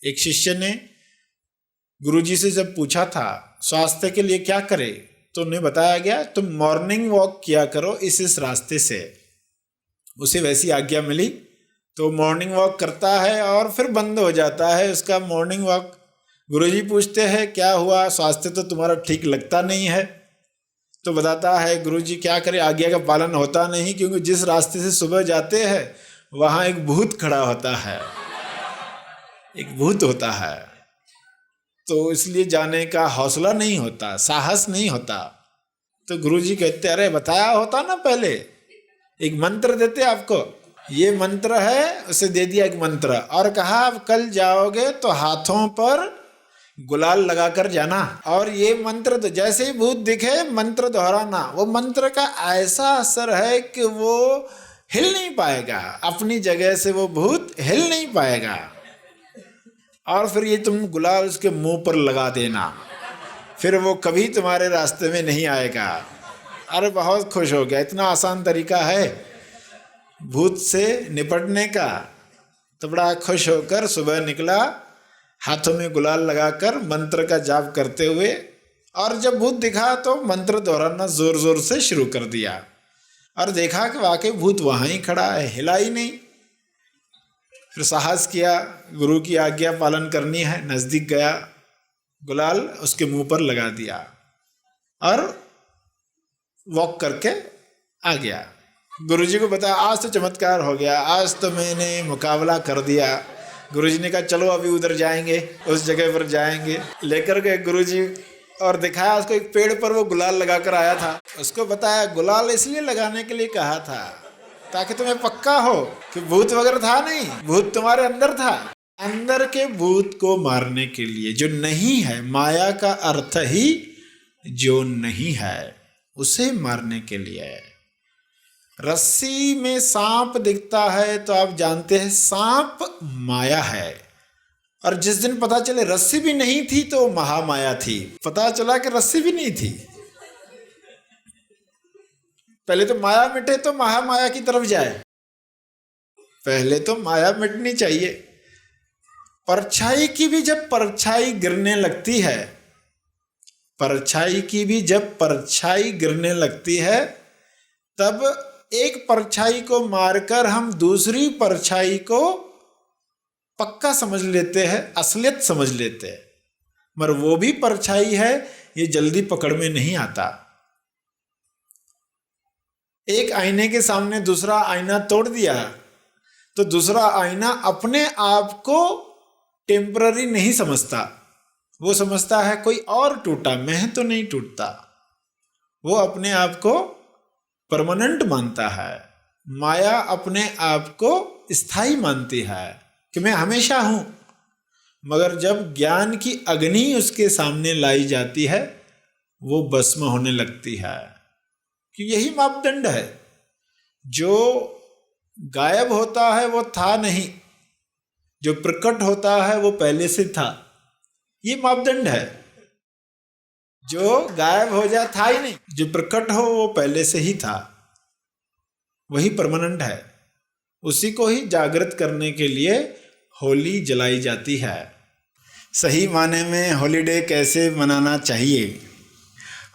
एक शिष्य ने गुरुजी से जब पूछा था स्वास्थ्य के लिए क्या करे, तो उन्हें बताया गया तुम मॉर्निंग वॉक किया करो इस रास्ते से। उसे वैसी आज्ञा मिली तो मॉर्निंग वॉक करता है और फिर बंद हो जाता है उसका मॉर्निंग वॉक। गुरुजी पूछते हैं क्या हुआ, स्वास्थ्य तो तुम्हारा ठीक लगता नहीं है। तो बताता है गुरुजी क्या करे, आज्ञा का पालन होता नहीं, क्योंकि जिस रास्ते से सुबह जाते हैं वहाँ एक भूत खड़ा होता है, एक भूत होता है, तो इसलिए जाने का हौसला नहीं होता, साहस नहीं होता। तो गुरुजी कहते अरे बताया होता ना, पहले एक मंत्र देते आपको, ये मंत्र है, उसे दे दिया एक मंत्र और कहा अब कल जाओगे तो हाथों पर गुलाल लगाकर जाना, और ये मंत्र तो जैसे ही भूत दिखे मंत्र दोहराना। वो मंत्र का ऐसा असर है कि वो हिल नहीं पाएगा, अपनी जगह से वो भूत हिल नहीं पाएगा। और फिर ये तुम गुलाल उसके मुंह पर लगा देना, फिर वो कभी तुम्हारे रास्ते में नहीं आएगा। अरे बहुत खुश हो गया, इतना आसान तरीका है भूत से निपटने का। तो बड़ा खुश होकर सुबह निकला, हाथों में गुलाल लगाकर मंत्र का जाप करते हुए, और जब भूत दिखा तो मंत्र दोहराना जोर जोर से शुरू कर दिया, और देखा कि वाकई भूत वहाँ ही खड़ा है, हिला ही नहीं। फिर साहस किया, गुरु की आज्ञा पालन करनी है, नज़दीक गया, गुलाल उसके मुंह पर लगा दिया और वॉक करके आ गया। गुरुजी को बताया आज तो चमत्कार हो गया, आज तो मैंने मुकाबला कर दिया। गुरुजी ने कहा चलो अभी उधर जाएंगे, उस जगह पर जाएंगे। लेकर गए गुरुजी और दिखाया उसको, एक पेड़ पर वो गुलाल लगा कर आया था। उसको बताया गुलाल इसलिए लगाने के लिए कहा था ताकि तुम्हें पक्का हो कि भूत वगैरह था नहीं, भूत तुम्हारे अंदर था। अंदर के भूत को मारने के लिए, जो नहीं है, माया का अर्थ ही जो नहीं है उसे मारने के लिए। रस्सी में सांप दिखता है तो आप जानते हैं सांप माया है, और जिस दिन पता चले रस्सी भी नहीं थी तो महामाया थी। पता चला कि रस्सी भी नहीं थी, पहले तो माया मिटे तो महामाया की तरफ जाए, पहले तो माया मिटनी चाहिए। परछाई की भी जब परछाई गिरने लगती है, परछाई की भी जब परछाई गिरने लगती है, तब एक परछाई को मारकर हम दूसरी परछाई को पक्का समझ लेते हैं, असलियत समझ लेते हैं, मगर वो भी परछाई है, ये जल्दी पकड़ में नहीं आता। एक आईने के सामने दूसरा आईना तोड़ दिया तो दूसरा आईना अपने आप को टेम्पररी नहीं समझता, वो समझता है कोई और टूटा, मैं तो नहीं टूटता। वो अपने आप को परमानेंट मानता है। माया अपने आप को स्थायी मानती है कि मैं हमेशा हूं, मगर जब ज्ञान की अग्नि उसके सामने लाई जाती है वो भस्म होने लगती है। कि यही मापदंड है, जो गायब होता है वो था नहीं, जो प्रकट होता है वो पहले से था। ये मापदंड है, जो गायब हो जाए था ही नहीं, जो प्रकट हो वो पहले से ही था, वही परमानेंट है। उसी को ही जागृत करने के लिए होली जलाई जाती है। सही माने में हॉलीडे कैसे मनाना चाहिए?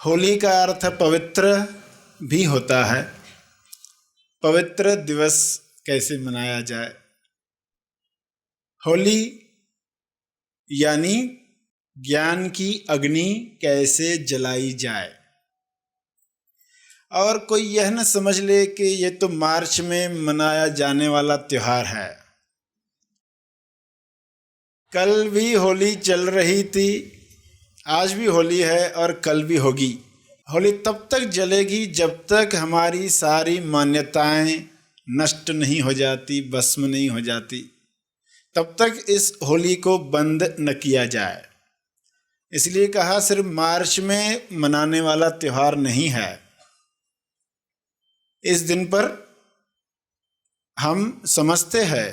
होली का अर्थ पवित्र भी होता है। पवित्र दिवस कैसे मनाया जाए? होली यानी ज्ञान की अग्नि कैसे जलाई जाए। और कोई यह न समझ ले कि ये तो मार्च में मनाया जाने वाला त्योहार है। कल भी होली चल रही थी, आज भी होली है और कल भी होगी। होली तब तक जलेगी जब तक हमारी सारी मान्यताएं नष्ट नहीं हो जाती, भस्म नहीं हो जाती, तब तक इस होली को बंद न किया जाए। इसलिए कहा सिर्फ मार्च में मनाने वाला त्योहार नहीं है। इस दिन पर हम समझते हैं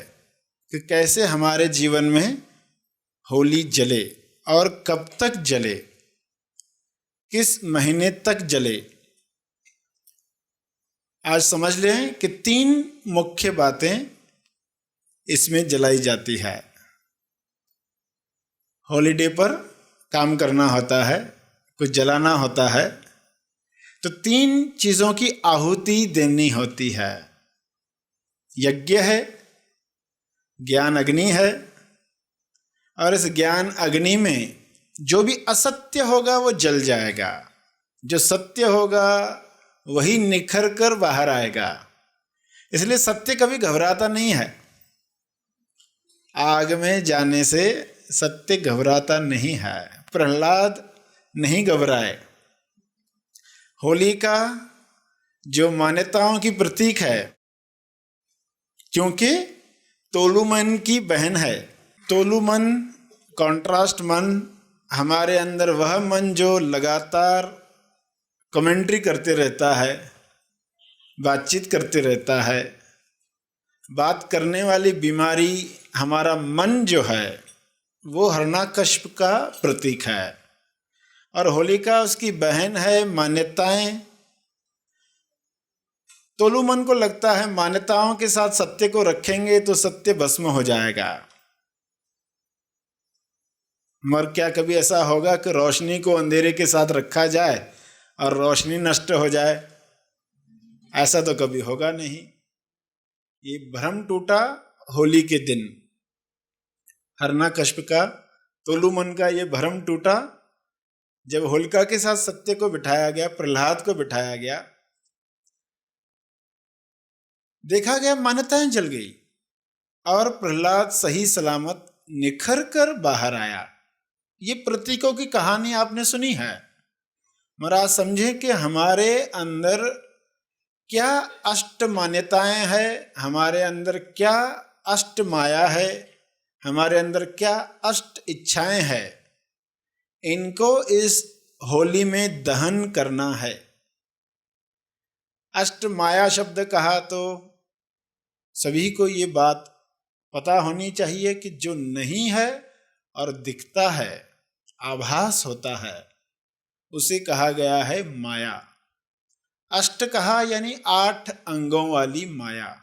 कि कैसे हमारे जीवन में होली जले और कब तक जले, किस महीने तक जले। आज समझ लें कि 3 मुख्य बातें इसमें जलाई जाती है। हॉलीडे पर काम करना होता है, कुछ जलाना होता है, तो 3 चीज़ों की आहुति देनी होती है। यज्ञ है, ज्ञान अग्नि है, और इस ज्ञान अग्नि में जो भी असत्य होगा वो जल जाएगा, जो सत्य होगा वही निखर कर बाहर आएगा। इसलिए सत्य कभी घबराता नहीं है। आग में जाने से सत्य घबराता नहीं है। प्रहलाद नहीं घबराए। होलिका जो मान्यताओं की प्रतीक है, क्योंकि तोलुमन की बहन है। तोलुमन, कॉन्ट्रास्ट मन, हमारे अंदर वह मन जो लगातार कमेंट्री करते रहता है, बातचीत करते रहता है। बात करने वाली बीमारी हमारा मन जो है वो हिरण्यकश्यप का प्रतीक है, और होलिका उसकी बहन है। मान्यताएं, तोलुमन को लगता है मान्यताओं के साथ सत्य को रखेंगे तो सत्य भस्म हो जाएगा। मगर क्या कभी ऐसा होगा कि रोशनी को अंधेरे के साथ रखा जाए और रोशनी नष्ट हो जाए? ऐसा तो कभी होगा नहीं। ये भ्रम टूटा होली के दिन। हिरण्यकश्यप का, तोलुमन का ये भ्रम टूटा जब होलिका के साथ सत्य को बिठाया गया, प्रहलाद को बिठाया गया। देखा गया मान्यताएं जल गई और प्रहलाद सही सलामत निखर कर बाहर आया। ये प्रतीकों की कहानी आपने सुनी है, मगर आज समझे कि हमारे अंदर क्या अष्ट मान्यताएं हैं, हमारे अंदर क्या अष्ट माया है, हमारे अंदर क्या अष्ट इच्छाएं हैं। इनको इस होली में दहन करना है। अष्ट माया शब्द कहा तो सभी को ये बात पता होनी चाहिए कि जो नहीं है और दिखता है, आभास होता है, उसे कहा गया है माया। अष्ट कहा यानी 8 अंगों वाली माया।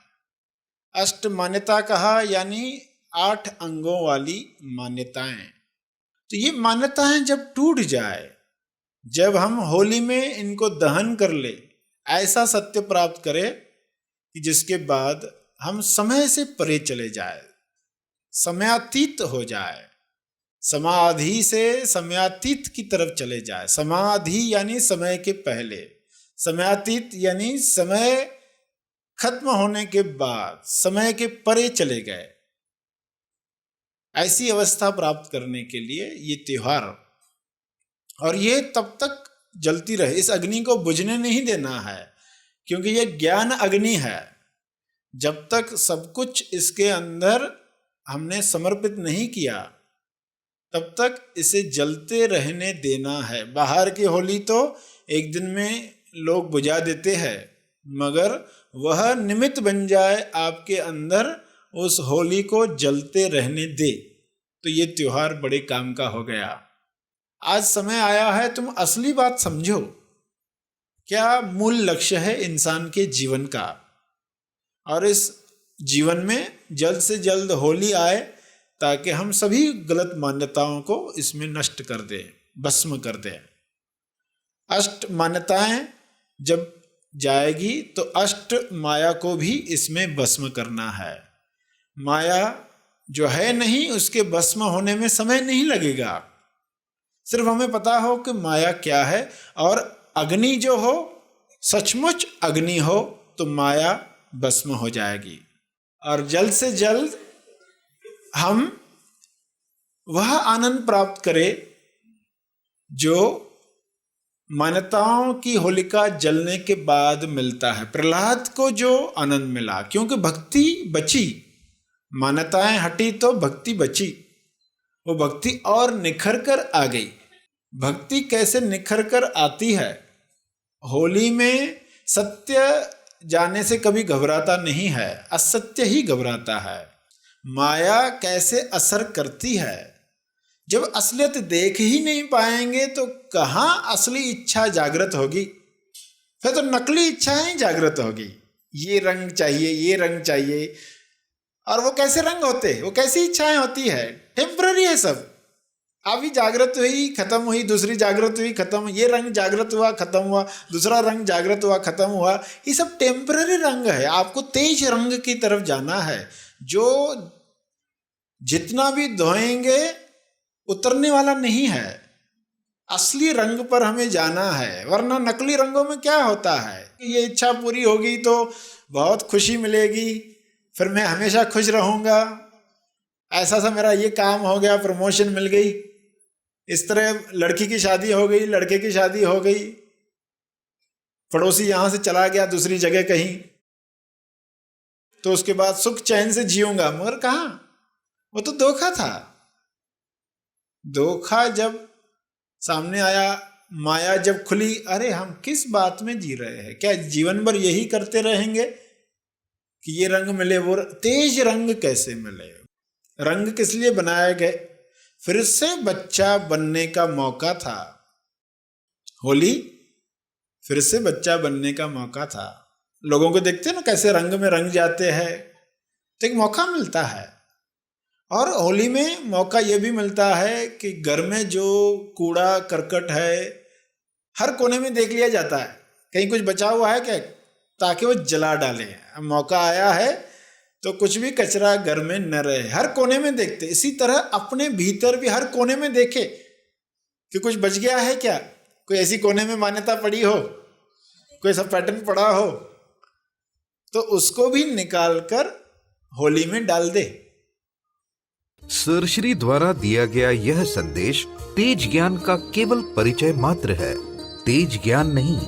अष्ट मान्यता कहा यानी 8 अंगों वाली मान्यताएं। तो ये मान्यताएं जब टूट जाए, जब हम होली में इनको दहन कर ले, ऐसा सत्य प्राप्त करें कि जिसके बाद हम समय से परे चले जाए, समयातीत हो जाए, समाधि से समयातीत की तरफ चले जाए। समाधि यानी समय के पहले, समयातीत यानी समय खत्म होने के बाद, समय के परे चले गए। ऐसी अवस्था प्राप्त करने के लिए ये त्योहार, और ये तब तक जलती रहे, इस अग्नि को बुझने नहीं देना है, क्योंकि ये ज्ञान अग्नि है। जब तक सब कुछ इसके अंदर हमने समर्पित नहीं किया, तब तक इसे जलते रहने देना है। बाहर की होली तो एक दिन में लोग बुझा देते हैं, मगर वह निमित्त बन जाए आपके अंदर उस होली को जलते रहने दे, तो ये त्योहार बड़े काम का हो गया। आज समय आया है तुम असली बात समझो। क्या मूल लक्ष्य है इंसान के जीवन का, और इस जीवन में जल्द से जल्द होली आए ताकि हम सभी गलत मान्यताओं को इसमें नष्ट कर दें, भस्म कर दें। अष्ट मान्यताएं जब जाएगी तो अष्ट माया को भी इसमें भस्म करना है। माया जो है नहीं, उसके भस्म होने में समय नहीं लगेगा। सिर्फ हमें पता हो कि माया क्या है, और अग्नि जो हो, सचमुच अग्नि हो, तो माया भस्म हो जाएगी। और जल्द से जल्द हम वह आनंद प्राप्त करें जो मान्यताओं की होलिका जलने के बाद मिलता है। प्रहलाद को जो आनंद मिला, क्योंकि भक्ति बची, मान्यताएं हटी तो भक्ति बची। वो भक्ति और निखर कर आ गई। भक्ति कैसे निखर कर आती है? होली में सत्य जाने से कभी घबराता नहीं है, असत्य ही घबराता है। माया कैसे असर करती है? जब असलियत देख ही नहीं पाएंगे तो कहाँ असली इच्छा जागृत होगी? फिर तो नकली इच्छाएं जागृत होगी। ये रंग चाहिए, ये रंग चाहिए। और वो कैसे रंग होते, वो कैसी इच्छाएं होती है? टेम्पररी है सब। अभी जागृत हुई खत्म हुई, दूसरी जागृत हुई खत्म, ये रंग जागृत हुआ खत्म हुआ, दूसरा रंग जागृत हुआ खत्म हुआ। ये सब टेम्पररी रंग है। आपको तेज रंग की तरफ जाना है, जो जितना भी धोएंगे उतरने वाला नहीं है। असली रंग पर हमें जाना है, वरना नकली रंगों में क्या होता है, ये इच्छा पूरी होगी तो बहुत खुशी मिलेगी, फिर मैं हमेशा खुश रहूँगा, ऐसा सा मेरा ये काम हो गया, प्रमोशन मिल गई, इस तरह लड़की की शादी हो गई, लड़के की शादी हो गई, पड़ोसी यहाँ से चला गया दूसरी जगह कहीं, तो उसके बाद सुख चैन से जीऊंगा। मगर कहाँ, वो तो धोखा था। धोखा जब सामने आया, माया जब खुली, अरे हम किस बात में जी रहे हैं? क्या जीवन भर यही करते रहेंगे कि ये रंग मिले, वो तेज रंग कैसे मिले? रंग किस लिए बनाए गए? फिर से बच्चा बनने का मौका था। होली फिर से बच्चा बनने का मौका था। लोगों को देखते हैं ना कैसे रंग में रंग जाते हैं, तो एक मौका मिलता है। और होली में मौका यह भी मिलता है कि घर में जो कूड़ा करकट है हर कोने में देख लिया जाता है, कहीं कुछ बचा हुआ है क्या, ताकि वो जला डालें। मौका आया है तो कुछ भी कचरा घर में न रहे, हर कोने में देखते। इसी तरह अपने भीतर भी हर कोने में देखे कि कुछ बच गया है क्या, कोई ऐसी कोने में मान्यता पड़ी हो, कोई ऐसा पैटर्न पड़ा हो, तो उसको भी निकाल कर होली में डाल दे। सर श्री द्वारा दिया गया यह संदेश तेज ज्ञान का केवल परिचय मात्र है, तेज ज्ञान नहीं,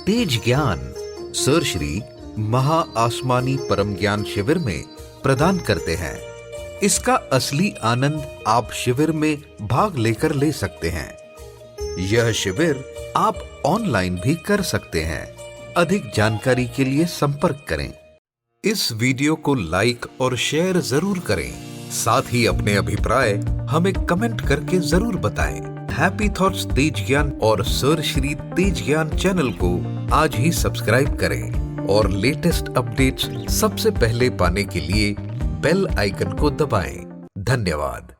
तेज ज्ञान सर श्री महा आसमानी परम ज्ञान शिविर में प्रदान करते हैं। इसका असली आनंद आप शिविर में भाग लेकर ले सकते हैं। यह शिविर आप ऑनलाइन भी कर सकते हैं। अधिक जानकारी के लिए संपर्क करें। इस वीडियो को लाइक और शेयर जरूर करें। साथ ही अपने अभिप्राय हमें कमेंट करके जरूर बताएं। हैप्पी थॉट्स तेज ज्ञान और सर श्री तेज ज्ञान चैनल को आज ही सब्सक्राइब करें और लेटेस्ट अपडेट्स सबसे पहले पाने के लिए बेल आइकन को दबाएं। धन्यवाद।